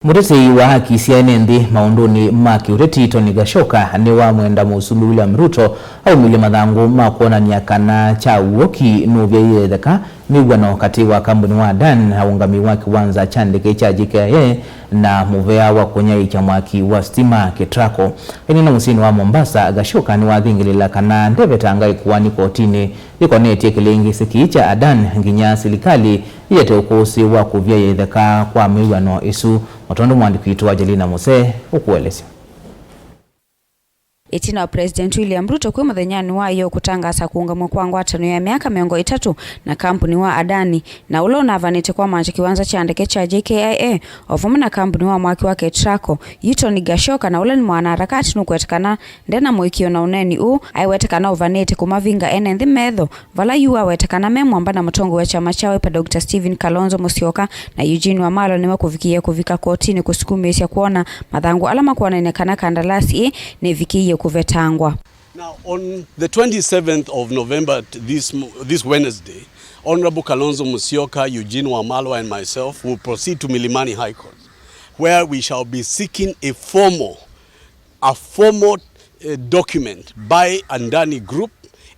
Mutetei wa haki cia enenthi maunduni mwaki uteti Tony Gachoka niwamwenda Musumbi William Ruto aumilye mathangu ma kwonania kana kyawo nuvyaiie itheka miwano kati wa kambuni wa Adani na uungamii wa kiwanza cha ndeke cha JKIA na muvia wa kunyaiikya mwaki wa stima KETRACO. Enena musini wa Mombasa, Gachoka ni wathingilila kana Nuvetangie kuwani kotini ikonetie kilingi cha Adani nginya serikali iyete ukosi wa kuvyaiie itheka kwa miwano isu. Otondo mwandiki wetu Ajelina Mose ukueleza. Itina wa President William Ruto kwa muthenyani wayo kutangasa kuungamwa kwa ngwatano ya miaka 3 na kampuni wa Adani na ulo unavanite kwa manje kiwanza cha ndeke cha JKIA ofumu na kampuni wa mwaki wa KETRACO Tony Gachoka na ule ni mwanaharakati nukwetekana ndena mwikio na uneni aiwetekana uvanite kumavinga enenthi metho vala yuwa wetekana memwamba na mutongo wa chama chawe pa Dr. Stephen Kalonzo Musyoka na Eugene Wamalwa niwe kuvika kotini kusukumisya kuona mathangu alama kuonekana kandalasi nevikiye kuvetangwa. Now, on the 27th of November, this Wednesday, Honorable Kalonzo Musyoka, Eugene Wamalwa, and myself will proceed to Milimani High Court, where we shall be seeking a formal document by Adani Group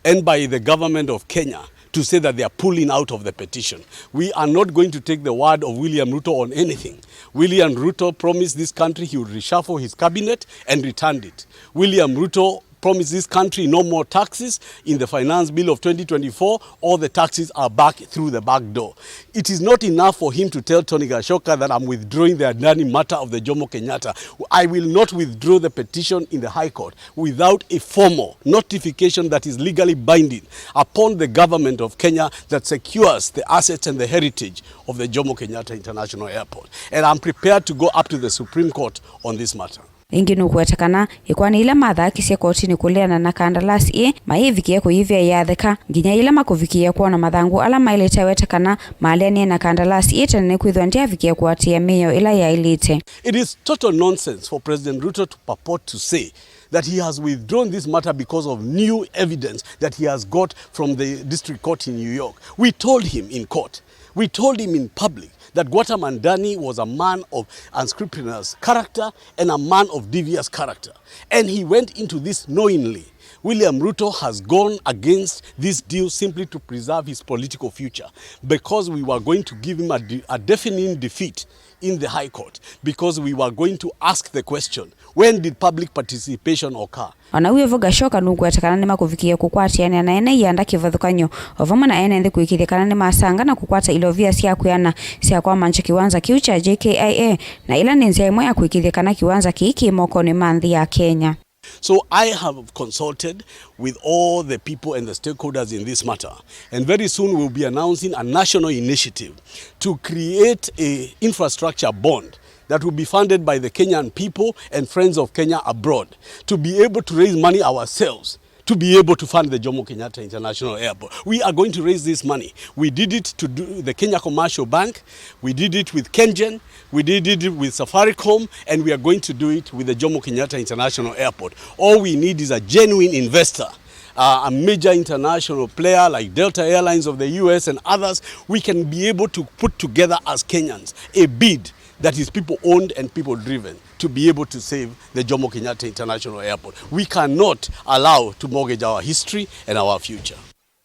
and by the government of Kenya to say that they are pulling out of the petition. We are not going to take the word of William Ruto on anything. William Ruto promised this country he would reshuffle his cabinet and returned it. William Ruto promised this country no more taxes. In the finance bill of 2024, all the taxes are back through the back door. It is not enough for him to tell Tony Gachoka that I'm withdrawing the Adani matter of the Jomo Kenyatta. I will not withdraw the petition in the High Court without a formal notification that is legally binding upon the government of Kenya that secures the assets and the heritage of the Jomo Kenyatta International Airport. And I'm prepared to go up to the Supreme Court on this matter. Inginu kwetekana ikwani ila mathakisye kotini kuleana na kandalasi maivikie kuivya itheka nginya ila makuvikie kuona mathangu ala mailete wetekana maleni na kandalasi tene kwithwa ndiavikie kuatia miyo ila yailite. It is total nonsense for President Ruto to purport to say that he has withdrawn this matter because of new evidence that he has got from the district court in New York. We told him in court, we told him in public that Adani was a man of unscrupulous character and a man of devious character. And he went into this knowingly. William Ruto has gone against this deal simply to preserve his political future because we were going to give him a deafening defeat in the High Court because we were going to ask the question, when did public participation occur? Ona uyevo Gachoka nugwetekana ni makuvikia kukwatiana na ene yanda kivathukanyo ovama na enenthi Kuikiithya kana ni masanga na kukwata ilovia cia kuyana cia kwa manje kiwanza kiu cha JKIA na ila ni nzia imwe ya Kuikiithya kana kiwanza kiiki moko ni manthi ya Kenya. So I have consulted with all the people and the stakeholders in this matter, and very soon we'll be announcing a national initiative to create a infrastructure bond that will be funded by the Kenyan people and friends of Kenya abroad to be able to raise money ourselves to be able to fund the Jomo Kenyatta International Airport. We are going to raise this money. We did it to do the Kenya Commercial Bank, we did it with Kengen, we did it with Safaricom, and we are going to do it with the Jomo Kenyatta International Airport. All we need is a genuine investor, a major international player like Delta Airlines of the US and others. We can be able to put together as Kenyans a bid that is people owned and people driven to be able to save the Jomo Kenyatta International Airport. We cannot allow to mortgage our history and our future.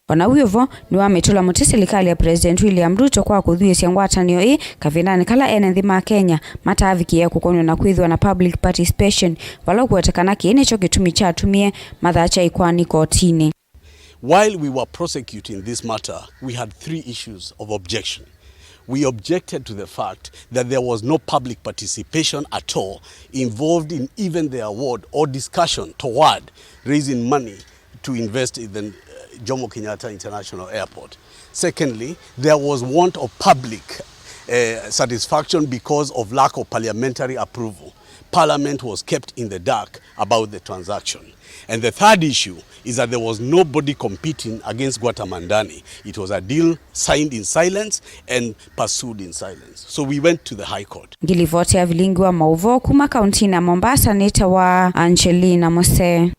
Ona uyevo ni wametula muti serikali ya President William Ruto kwa kuthuisya ngwatanio kavinani kala enenthi ma Kenya matavikie kukonwa na kwithwa na public participation vala kwetekana kiene cho gitumi cha tumie mathacha ikwani kotini. While we were prosecuting this matter, we had 3 issues of objection. We objected to the fact that there was no public participation at all involved in even the award or discussion toward raising money to invest in the Jomo Kenyatta International Airport. Secondly, there was want of public satisfaction because of lack of parliamentary approval. Parliament was kept in the dark about the transaction. And the third issue is that there was nobody competing against Adani. It was a deal signed in silence and pursued in silence. So we went to the High Court. Ngilivote ya vilingi wa mauvo kuma kaunti na Mombasa nita wa Angelina Mose.